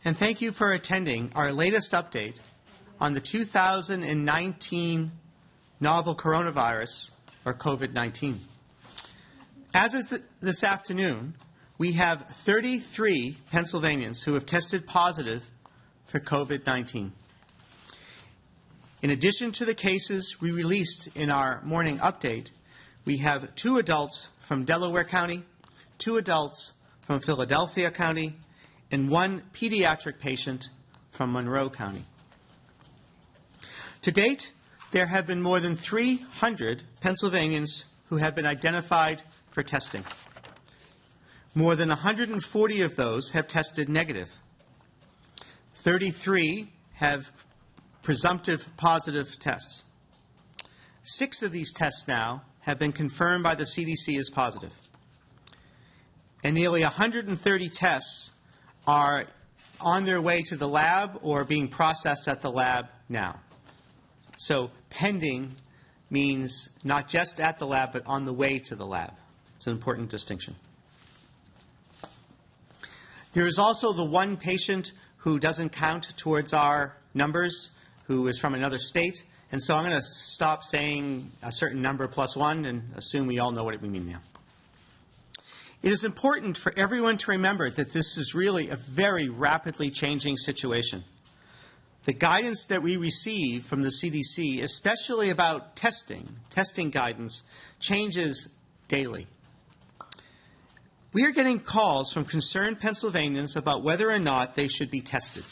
and thank you for attending our latest update on the 2019 novel coronavirus, or COVID-19. As is this afternoon, we have 33 Pennsylvanians who have tested positive for COVID-19. In addition to the cases we released in our morning update, we have 2 adults from Delaware County, 2 adults from Philadelphia County, and 1 pediatric patient from Monroe County. To date, there have been more than 300 Pennsylvanians who have been identified for testing. More than 140 of those have tested negative. 33 have presumptive positive tests. 6 of these tests now have been confirmed by the CDC as positive. And nearly 130 tests are on their way to the lab or being processed at the lab now. So pending means not just at the lab, but on the way to the lab. It's an important distinction. There is also the 1 patient who doesn't count towards our numbers, who is from another state. And so I'm going to stop saying a certain number plus 1 and assume we all know what we mean now. It is important for everyone to remember that this is really a very rapidly changing situation. The guidance that we receive from the CDC, especially about testing guidance, changes daily. We are getting calls from concerned Pennsylvanians about whether or not they should be tested.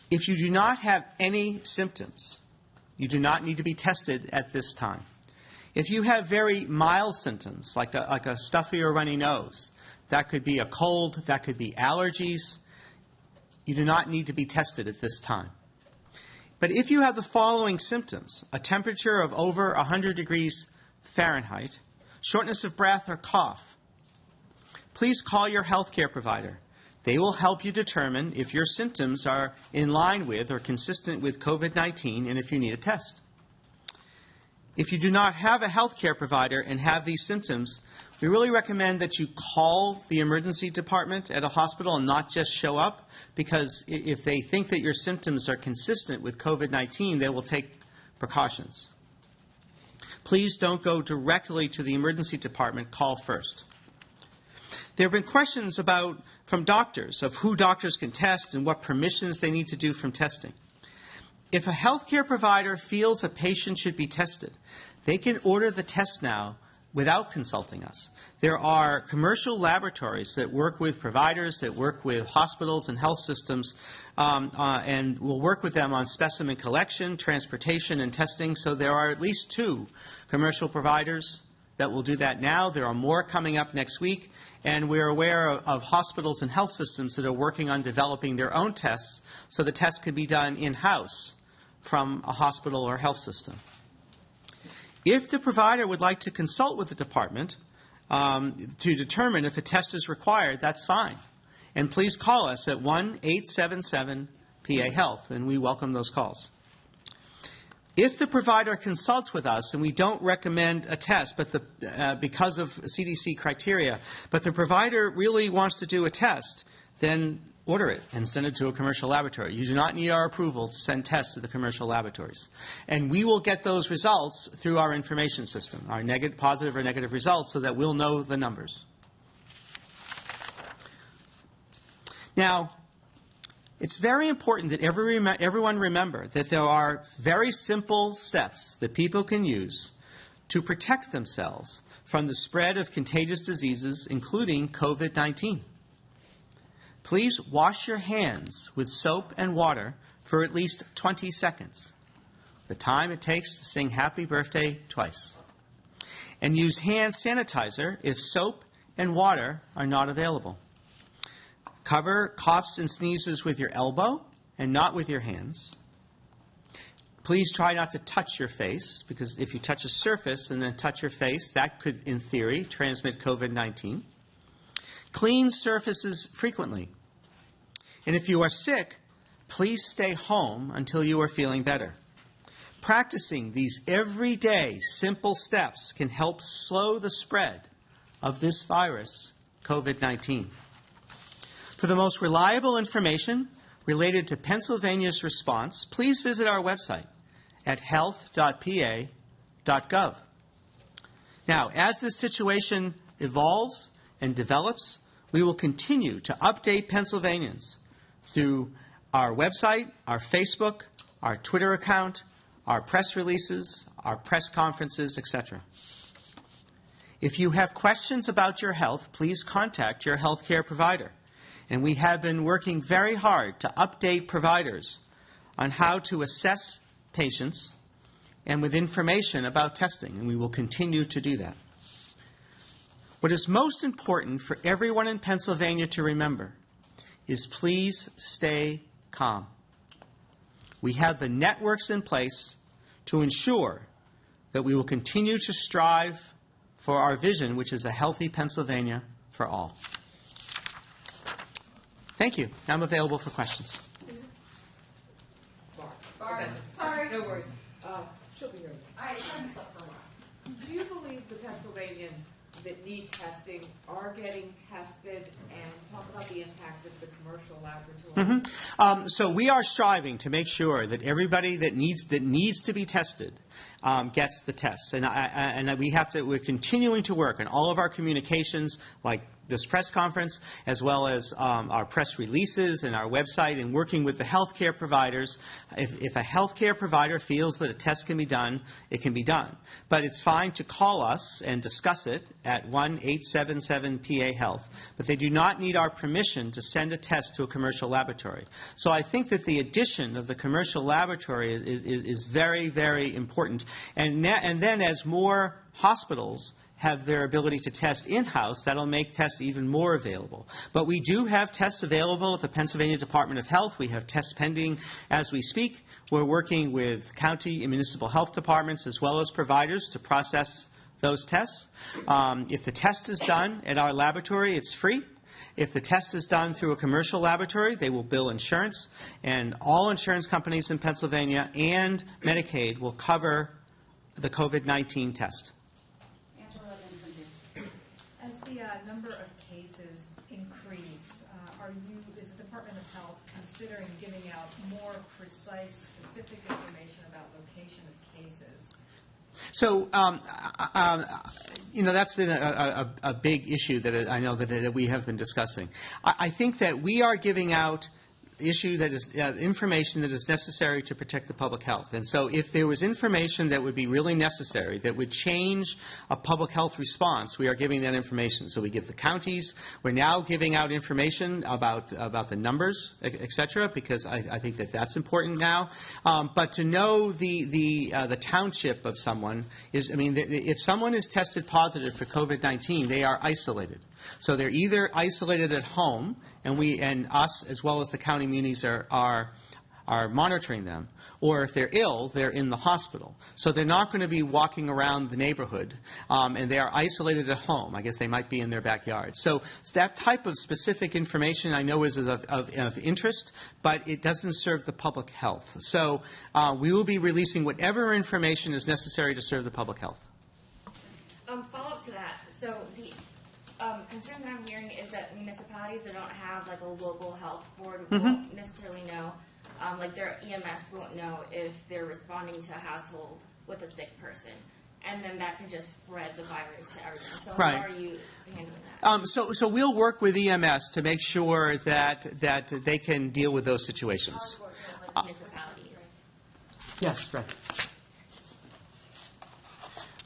If you do not have any symptoms, you do not need to be tested at this time. If you have very mild symptoms, like a stuffy or runny nose, that could be a cold, that could be allergies, you do not need to be tested at this time. But if you have the following symptoms, a temperature of over 100 degrees Fahrenheit, shortness of breath or cough, please call your health care provider. They will help you determine if your symptoms are in line with or consistent with COVID-19 and if you need a test. If you do not have a health care provider and have these symptoms, we really recommend that you call the emergency department at a hospital and not just show up, because if they think that your symptoms are consistent with COVID-19, they will take precautions. Please don't go directly to the emergency department. Call first. There have been questions from doctors of who doctors can test and what permissions they need to do from testing. If a healthcare provider feels a patient should be tested, they can order the test now without consulting us. There are commercial laboratories that work with providers, that work with hospitals and health systems, and will work with them on specimen collection, transportation, and testing. So there are at least 2 commercial providers that will do that now. There are more coming up next week, and we're aware of hospitals and health systems that are working on developing their own tests so the tests can be done in-house from a hospital or health system. If the provider would like to consult with the department to determine if a test is required, that's fine. And please call us at 1-877-PA-HEALTH, and we welcome those calls. If the provider consults with us and we don't recommend a test because of CDC criteria, but the provider really wants to do a test, then order it and send it to a commercial laboratory. You do not need our approval to send tests to the commercial laboratories. And we will get those results through our information system, our positive or negative results, so that we'll know the numbers. Now, it's very important that everyone remember that there are very simple steps that people can use to protect themselves from the spread of contagious diseases, including COVID-19. Please wash your hands with soap and water for at least 20 seconds, the time it takes to sing happy birthday twice. And use hand sanitizer if soap and water are not available. Cover coughs and sneezes with your elbow and not with your hands. Please try not to touch your face, because if you touch a surface and then touch your face, that could, in theory, transmit COVID-19. Clean surfaces frequently. And if you are sick, please stay home until you are feeling better. Practicing these everyday simple steps can help slow the spread of this virus, COVID-19. For the most reliable information related to Pennsylvania's response, please visit our website at health.pa.gov. Now, as this situation evolves and develops, we will continue to update Pennsylvanians through our website, our Facebook, our Twitter account, our press releases, our press conferences, etc. If you have questions about your health, please contact your healthcare provider. And we have been working very hard to update providers on how to assess patients and with information about testing, and we will continue to do that. What is most important for everyone in Pennsylvania to remember is please stay calm. We have the networks in place to ensure that we will continue to strive for our vision, which is a healthy Pennsylvania for all. Thank you. Now I'm available for questions. Barb, sorry. No worries. She'll be here. I signed this up for a while. Do you believe the Pennsylvanians that need testing are getting tested, and talk about the impact of the commercial laboratories? So we are striving to make sure that everybody that needs to be tested gets the tests, and we're continuing to work on all of our communications, like this press conference, as well as our press releases and our website, and working with the healthcare providers. If a healthcare provider feels that a test can be done, it can be done. But it's fine to call us and discuss it at 1-877-PA-HEALTH. But they do not need our permission to send a test to a commercial laboratory. So I think that the addition of the commercial laboratory is very, very important. And then as more hospitals have their ability to test in-house, that'll make tests even more available. But we do have tests available at the Pennsylvania Department of Health. We have tests pending as we speak. We're working with county and municipal health departments as well as providers to process those tests. If the test is done at our laboratory, it's free. If the test is done through a commercial laboratory, they will bill insurance, and all insurance companies in Pennsylvania and Medicaid will cover the COVID-19 test. As the number of cases increase, is the Department of Health considering giving out more precise, specific information about location of cases? So, that's been a big issue that I know that we have been discussing. I think that we are giving out information that is necessary to protect the public health. And so if there was information that would be really necessary, that would change a public health response, we are giving that information. So we give the counties. We're now giving out information about the numbers, et cetera, because I think that that's important now. But to know the township of someone if someone is tested positive for COVID-19, they are isolated. So they're either isolated at home, and us, as well as the county munis, are monitoring them, or if they're ill, they're in the hospital. So they're not going to be walking around the neighborhood, and they are isolated at home. I guess they might be in their backyard. So that type of specific information I know is of interest, but it doesn't serve the public health. So we will be releasing whatever information is necessary to serve the public health. Follow up to that. So the concern that I'm hearing is that municipalities that don't have like a local health board won't necessarily know, like their EMS won't know if they're responding to a household with a sick person, and then that could just spread the virus to everyone. So Right. How are you handling that? So we'll work with EMS to make sure that they can deal with those situations. How are you working with like, municipalities? Yes, right.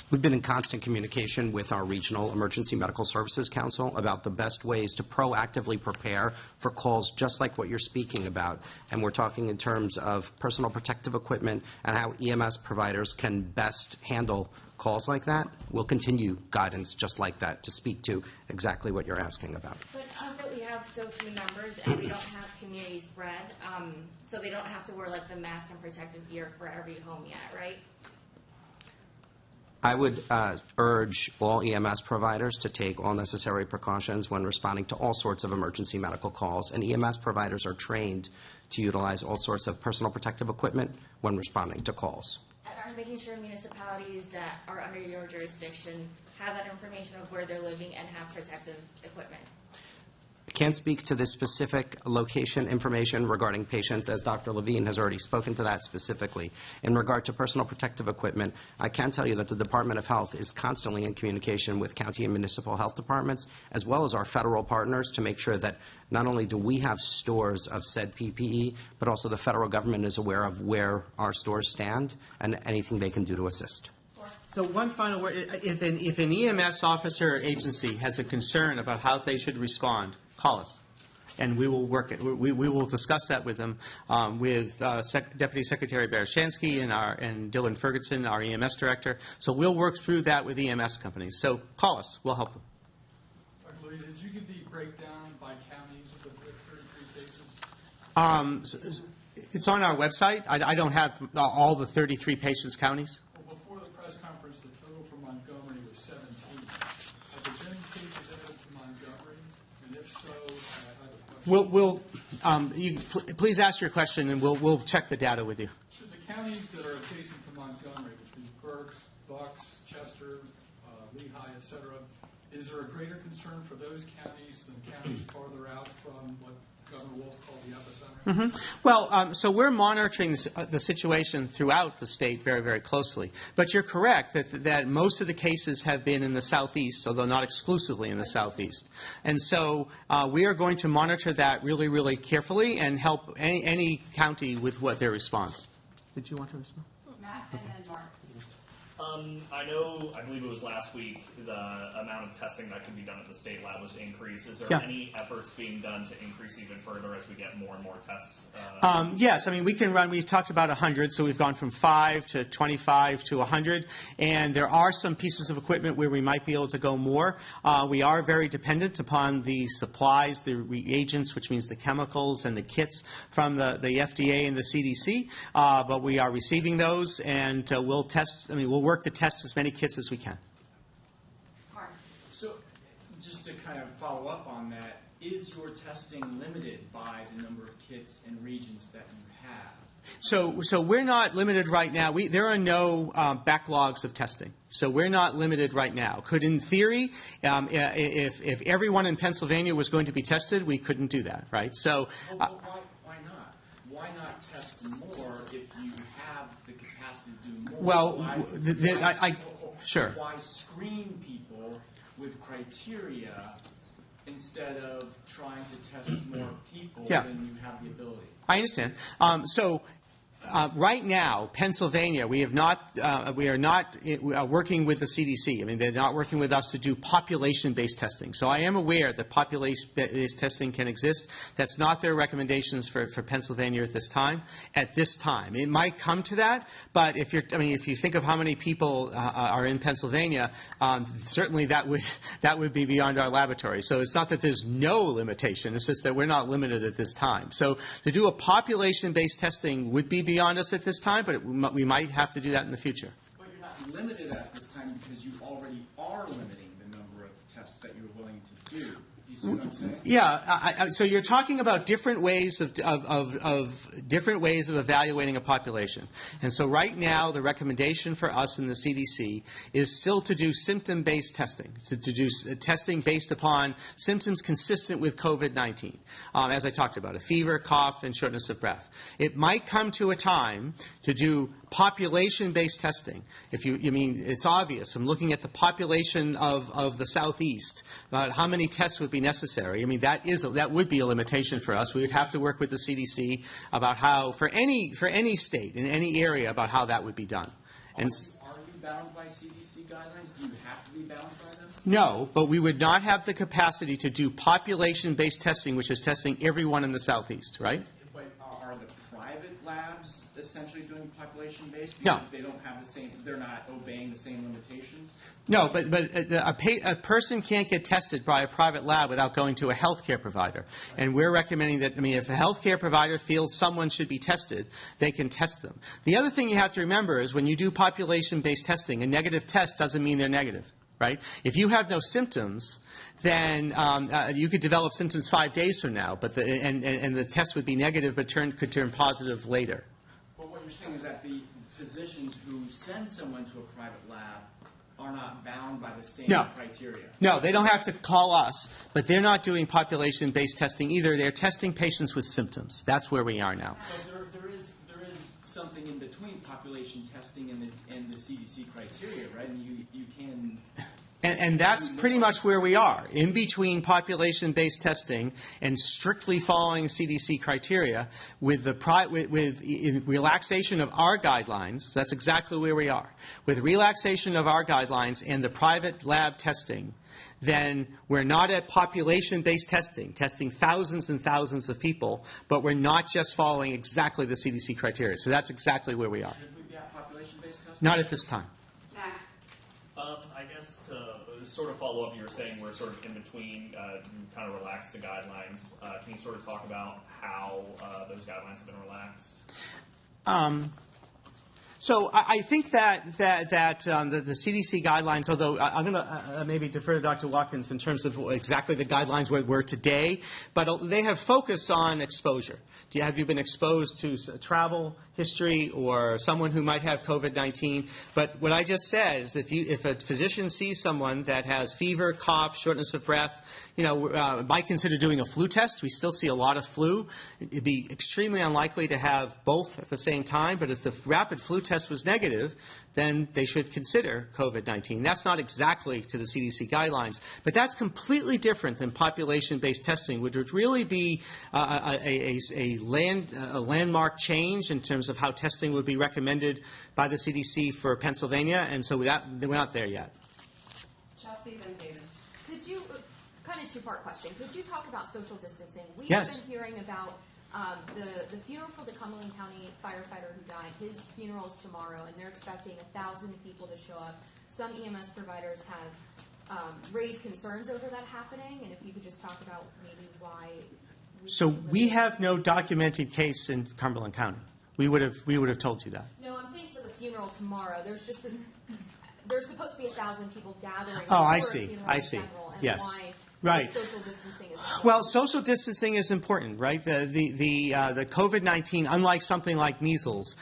We've been in constant communication with our Regional Emergency Medical Services Council about the best ways to proactively prepare for calls just like what you're speaking about. And we're talking in terms of personal protective equipment and how EMS providers can best handle calls like that. We'll continue guidance just like that to speak to exactly what you're asking about. But that we have so few numbers and we don't have community spread, so they don't have to wear like the mask and protective gear for every home yet, right? I would urge all EMS providers to take all necessary precautions when responding to all sorts of emergency medical calls, and EMS providers are trained to utilize all sorts of personal protective equipment when responding to calls. And are you making sure municipalities that are under your jurisdiction have that information of where they're living and have protective equipment? I can't speak to this specific location information regarding patients, as Dr. Levine has already spoken to that specifically. In regard to personal protective equipment, I can tell you that the Department of Health is constantly in communication with county and municipal health departments, as well as our federal partners, to make sure that not only do we have stores of said PPE, but also the federal government is aware of where our stores stand and anything they can do to assist. So one final word, if an EMS officer or agency has a concern about how they should respond, call us, and we will work it. We will discuss that with them, with Deputy Secretary Bereshansky and Dylan Ferguson, our EMS director. So we'll work through that with EMS companies. So call us. We'll help them. Dr. Lee, did you get the breakdown by counties of the 33 cases? It's on our website. I don't have all the 33 patients' counties. Well, before the press conference, the total for Montgomery was 17. Have there been cases added to Montgomery? And if so, I have a question. Please ask your question, and we'll check the data with you. Should the counties that are adjacent to Montgomery, which would be Berks, Bucks, Chester, Lehigh, et cetera, is there a greater concern for those counties than counties farther out from what Governor Wolf called the epicenter? Well, so we're monitoring the situation throughout the state very, very closely. But you're correct that most of the cases have been in the southeast, although not exclusively in the southeast. And so we are going to monitor that really, really carefully and help any county with what their response. Did you want to respond? Matt and then Mark. I believe it was last week, the amount of testing that can be done at the state lab was increased. Is there Yeah. any efforts being done to increase even further as we get more and more tests? Yes, I mean, we've talked about 100, so we've gone from 5 to 25 to 100, and there are some pieces of equipment where we might be able to go more. We are very dependent upon the supplies, the reagents, which means the chemicals and the kits from the FDA and the CDC, but we are receiving those, and we'll work to test as many kits as we can. Mark. So, just to kind of follow up on that, is your testing limited by the number of kits and regions that you have? So we're not limited right now. There are no backlogs of testing. So we're not limited right now. Could, in theory, if everyone in Pennsylvania was going to be tested, we couldn't do that, right? So Well, why not? Why not test more if you have the capacity to do more? Well, sure. Why screen people with criteria instead of trying to test more people Yeah. than you have the ability? I understand. Right now, Pennsylvania, we are not working with the CDC. I mean, they're not working with us to do population-based testing. So I am aware that population-based testing can exist. That's not their recommendations for Pennsylvania at this time. It might come to that, but if you think of how many people are in Pennsylvania, certainly that would be beyond our laboratory. So it's not that there's no limitation. It's just that we're not limited at this time. So to do a population-based testing would be beyond us at this time, but we might have to do that in the future. But you're not limited at this time because you already are limiting the number of tests that you're willing to do. Do you see what I'm saying? Yeah. So you're talking about different ways of evaluating a population. And so right now, the recommendation for us in the CDC is still to do symptom-based testing, to do testing based upon symptoms consistent with COVID-19. As I talked about, a fever, cough, and shortness of breath. It might come to a time to do population-based testing. It's obvious. I'm looking at the population of the Southeast, about how many tests would be necessary. I mean, that would be a limitation for us. We would have to work with the CDC about how, for any state, in any area, about how that would be done. Are you bound by CDC guidelines? Do you have to be bound by them? No, but we would not have the capacity to do population-based testing, which is testing everyone in the Southeast, right? But are the private labs essentially doing population-based? No. Because they don't have the same, they're not obeying the same limitations? No, but a person can't get tested by a private lab without going to a healthcare provider. And we're recommending that, if a healthcare provider feels someone should be tested, they can test them. The other thing you have to remember is when you do population-based testing, a negative test doesn't mean they're negative, right? If you have no symptoms, then you could develop symptoms 5 days from now, but the test would be negative but could turn positive later. But what you're saying is that the physicians who send someone to a private lab are not bound by the same No. criteria. No, they don't have to call us, but they're not doing population-based testing either. They're testing patients with symptoms. That's where we are now. But there is something in between population testing and the CDC criteria, right? And you can. And that's pretty much where we are, in between population-based testing and strictly following CDC criteria with the relaxation of our guidelines. That's exactly where we are. With relaxation of our guidelines and the private lab testing, then we're not at population-based testing thousands and thousands of people, but we're not just following exactly the CDC criteria. So that's exactly where we are. Should we be at population-based testing? Not at this time. I guess to sort of follow up, you were saying we're sort of in between, you kind of relaxed the guidelines. Can you sort of talk about how those guidelines have been relaxed? So I think that the CDC guidelines, although I'm going to maybe defer to Dr. Watkins in terms of exactly the guidelines were today, but they have focused on exposure. Have you been exposed to travel history or someone who might have COVID-19? But what I just said is if a physician sees someone that has fever, cough, shortness of breath, might consider doing a flu test. We still see a lot of flu. It'd be extremely unlikely to have both at the same time, but if the rapid flu test was negative, then they should consider COVID-19. That's not exactly to the CDC guidelines, but that's completely different than population-based testing, which would really be a landmark change in terms of how testing would be recommended by the CDC for Pennsylvania, and so we're not there yet. Chelsea, then David. Could you, kind of two-part question, could you talk about social distancing? We've Yes. been hearing about the funeral for the Cumberland County firefighter who died. His funeral is tomorrow, and they're expecting 1,000 people to show up. Some EMS providers have raised concerns over that happening, and if you could just talk about maybe why. So we have no documented case in Cumberland County. We would have told you that. No, I'm saying for the funeral tomorrow. There's supposed to be 1,000 people gathering. Oh, I for a see. funeral I in see. general, and Yes. why Right. social distancing is important. Well, social distancing is important, right? The COVID-19, unlike something like measles,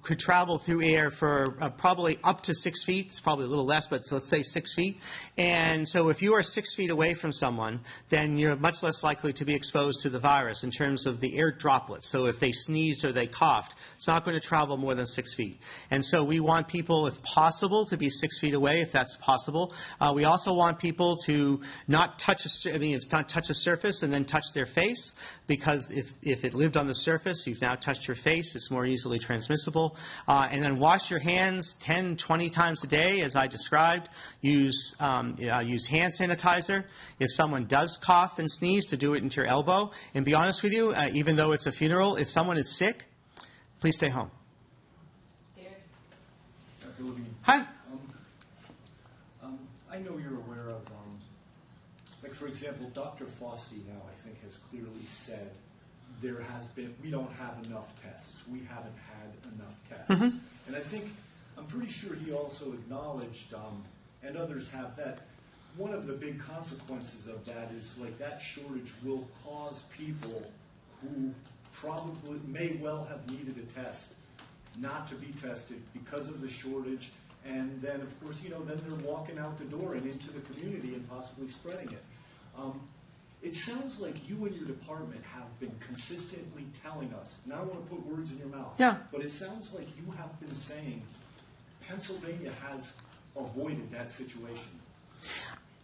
could travel through air for probably up to 6 feet. It's probably a little less, but let's say 6 feet. And so if you are 6 feet away from someone, then you're much less likely to be exposed to the virus in terms of the air droplets. So if they sneezed or they coughed, it's not going to travel more than 6 feet. And so we want people, if possible, to be 6 feet away, if that's possible. We also want people to not touch a surface and then touch their face, because if it lived on the surface, you've now touched your face, it's more easily transmissible. And then wash your hands 10, 20 times a day, as I described. Use hand sanitizer. If someone does cough and sneeze, to do it into your elbow. And be honest with you, even though it's a funeral, if someone is sick, please stay home. Dr. Levine. Hi. I know you're aware of, like for example, Dr. Fossey now I think has clearly said we don't have enough tests. We haven't had enough tests. Mm-hmm. And I think, I'm pretty sure he also acknowledged, and others have, that one of the big consequences of that is like that shortage will cause people who probably may well have needed a test not to be tested because of the shortage. And then, of course, then they're walking out the door and into the community and possibly spreading it. It sounds like you and your department have been consistently telling us, and I don't want to put words in your mouth, Yeah. but it sounds like you have been saying Pennsylvania has avoided that situation.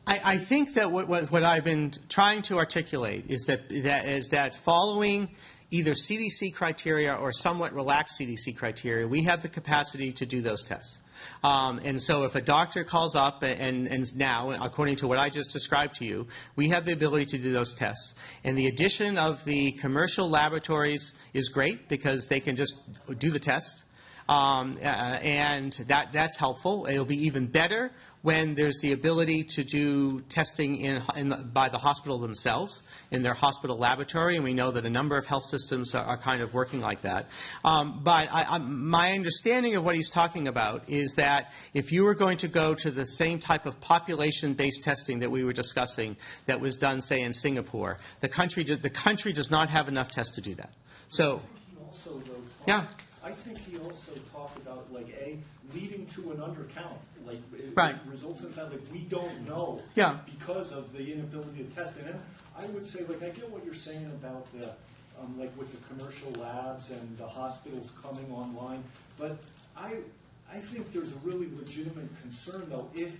I think that what I've been trying to articulate is that following either CDC criteria or somewhat relaxed CDC criteria, we have the capacity to do those tests. And so if a doctor calls up and now, according to what I just described to you, we have the ability to do those tests. And the addition of the commercial laboratories is great because they can just do the test. And that's helpful. It'll be even better when there's the ability to do testing by the hospital themselves in their hospital laboratory, and we know that a number of health systems are kind of working like that. But my understanding of what he's talking about is that if you were going to go to the same type of population-based testing that we were discussing that was done, say, in Singapore, the country does not have enough tests to do that. So, He also, though, yeah. I think he also talked about, leading to an undercount. Right. It results in the fact that we don't know Yeah. because of the inability to test. And I would say, I get what you're saying about the, with the commercial labs and the hospitals coming online, but I think there's a really legitimate concern, though, if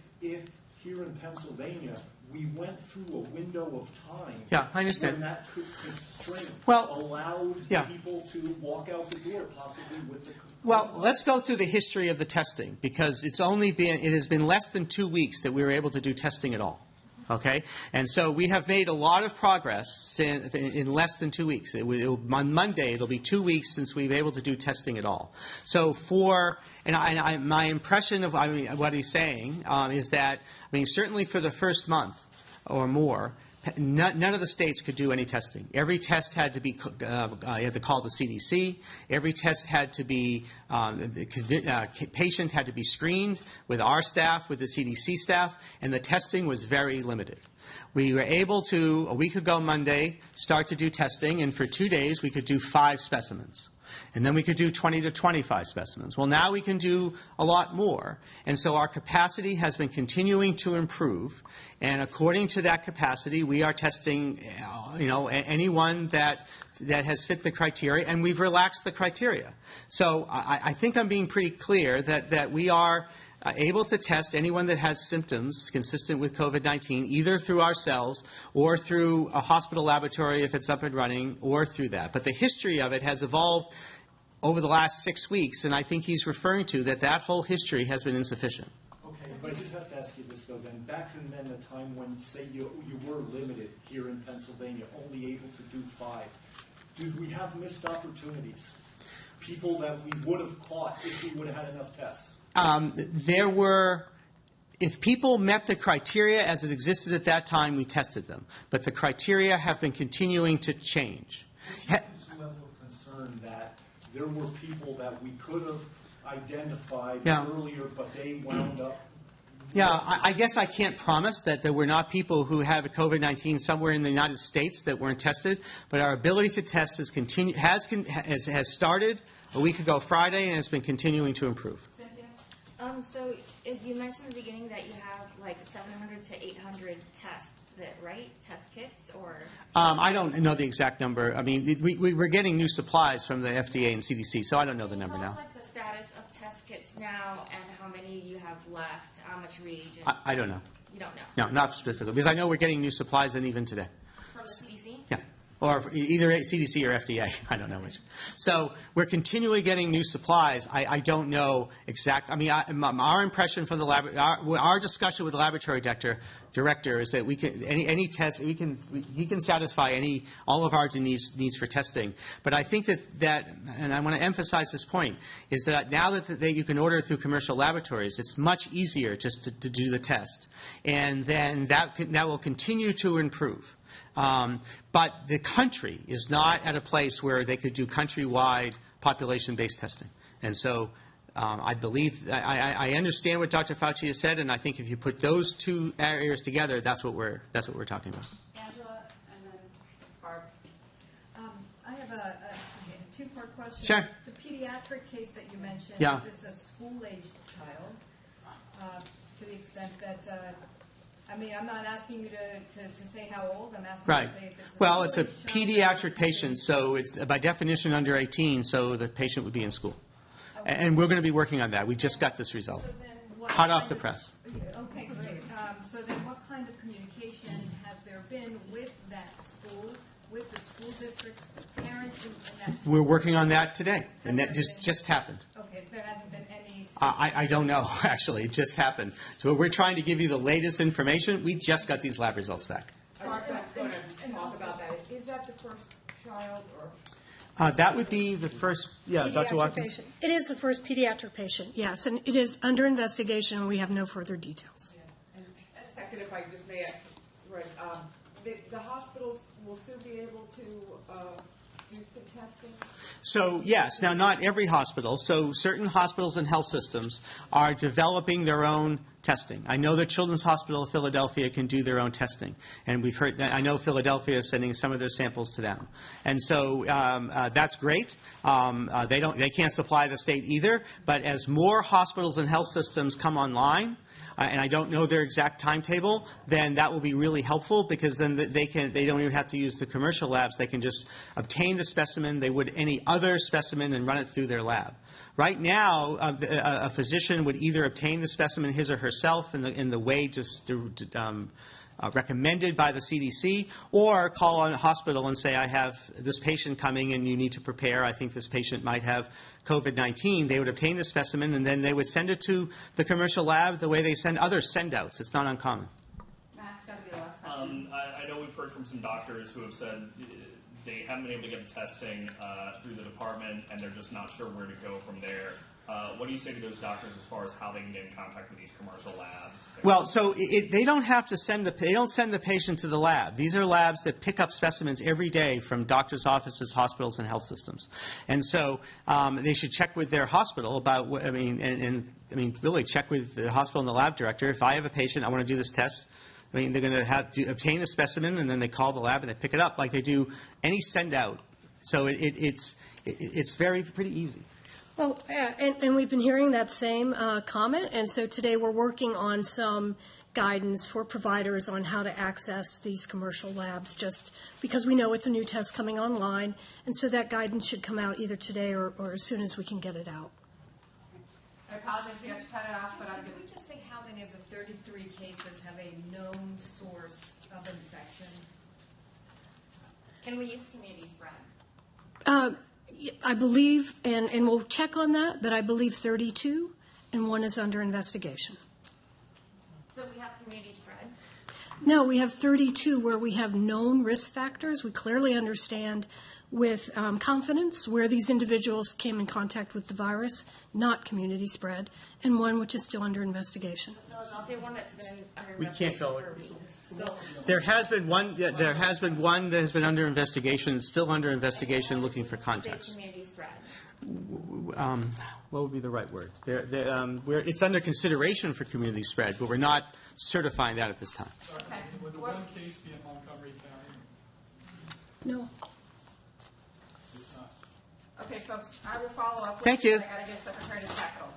here in Pennsylvania we went through a window of time. Yeah, I understand. When that constraint Well, allowed yeah. people to walk out the door, possibly with the. Well, let's go through the history of the testing, because it has been less than 2 weeks that we were able to do testing at all. Okay? And so we have made a lot of progress in less than 2 weeks. On Monday, it'll be 2 weeks since we've been able to do testing at all. So my impression of what he's saying is that, certainly for the first month or more, none of the states could do any testing. Every test had to be, you had to call the CDC. Every test had to be, the patient had to be screened with our staff, with the CDC staff, and the testing was very limited. We were able to, a week ago Monday, start to do testing, and for 2 days we could do 5 specimens. And then we could do 20 to 25 specimens. Well, now we can do a lot more. And so our capacity has been continuing to improve. And according to that capacity, we are testing, anyone that has fit the criteria, and we've relaxed the criteria. So I think I'm being pretty clear that we are able to test anyone that has symptoms consistent with COVID-19, either through ourselves or through a hospital laboratory if it's up and running, or through that. But the history of it has evolved over the last 6 weeks, and I think he's referring to that whole history has been insufficient. Okay, but I just have to ask you this, though, then. Back in then the time when, say, you were limited here in Pennsylvania, only able to do 5, did we have missed opportunities? People that we would have caught if we would have had enough tests? If people met the criteria as it existed at that time, we tested them. But the criteria have been continuing to change. There's a level of concern that there were people that we could have identified earlier, but they wound up. Yeah, I guess I can't promise that there were not people who had COVID-19 somewhere in the United States that weren't tested, but our ability to test has started a week ago Friday, and it's been continuing to improve. So you mentioned in the beginning that you have 700 to 800 tests, right? Test kits, or? I don't know the exact number. We're getting new supplies from the FDA and CDC, so I don't know the number now. Tell us the status of test kits now and how many you have left, how much reagents? I don't know. You don't know? No, not specifically, because I know we're getting new supplies, and even today. From the CDC? Yeah. Or either CDC or FDA. I don't know which. So we're continually getting new supplies. I don't know exact. Our impression from the our discussion with the laboratory director is that we can any test he can satisfy all of our needs for testing. But I think that and I want to emphasize this point, is that now that you can order through commercial laboratories, it's much easier just to do the test, and then that will continue to improve. But the country is not at a place where they could do countrywide population-based testing. And so I believe, I understand what Dr. Fauci has said, and I think if you put those two areas together, that's what we're talking about. Angela, and then Barb. I have a two-part question. Sure. The pediatric case that you mentioned, Yeah. is this a school-aged child? To the extent that, I'm not asking you to say how old. I'm asking Right. you to say if it's a Well, it's a school-aged child. pediatric patient, so it's by definition under 18, so the patient would be in school. Okay. And we're going to be working on that. We just got this result. So then what Hot off kind the of- press. Okay, great. So then what kind of communication has there been with that school, with the school districts, with parents in that school? We're working on that today, and that just happened. Okay, so there hasn't been any... I don't know, actually. It just happened. So we're trying to give you the latest information. We just got these lab results back. Mark, that's going to talk about that. Is that the first child, or? That would be the first, Dr. Pediatric Watkins. patient. It is the first pediatric patient, yes, and it is under investigation, and we have no further details. Yes. And second, if I just may, right, the hospitals will soon be able to do some testing? So, yes, now not every hospital. So certain hospitals and health systems are developing their own testing. I know that Children's Hospital of Philadelphia can do their own testing. And we've heard that, I know Philadelphia is sending some of their samples to them. And so that's great. They can't supply the state either. But as more hospitals and health systems come online, and I don't know their exact timetable, then that will be really helpful, because then they don't even have to use the commercial labs. They can just obtain the specimen they would any other specimen and run it through their lab. Right now, a physician would either obtain the specimen his or herself in the way just recommended by the CDC, or call on a hospital and say, I have this patient coming and you need to prepare. I think this patient might have COVID-19. They would obtain the specimen and then they would send it to the commercial lab the way they send other send-outs. It's not uncommon. Matt's got to be the last one. I know we've heard from some doctors who have said they haven't been able to get the testing through the department, and they're just not sure where to go from there. What do you say to those doctors as far as how they can get in contact with these commercial labs? Well, so they don't have to send they don't send the patient to the lab. These are labs that pick up specimens every day from doctors' offices, hospitals, and health systems. And so they should check with their hospital about really check with the hospital and the lab director. If I have a patient, I want to do this test. They're going to have to obtain the specimen, and then they call the lab and they pick it up like they do any send out. So it's pretty easy. Well, and we've been hearing that same comment, and so today we're working on some guidance for providers on how to access these commercial labs, just because we know it's a new test coming online, and so that guidance should come out either today or as soon as we can get it out. I apologize, we have to cut it off, but I'm Can going we just say how many of the 33 cases have a known source of infection? Can we use community spread? I believe, and we'll check on that, but I believe 32, and one is under investigation. So we have community spread. No, we have 32 where we have known risk factors. We clearly understand with confidence where these individuals came in contact with the virus, not community spread, and one which is still under investigation. The Philadelphia one that's been under We can't investigation go for weeks. So There has been one that has been under investigation. It's still under investigation, looking for say context. community spread. What would be the right word? It's under consideration for community spread, but we're not certifying that at this time. Would the one case be in Montgomery County? No. It's not. Okay, folks, I will follow up with Thank you. you. I got to get Secretary of the Capital.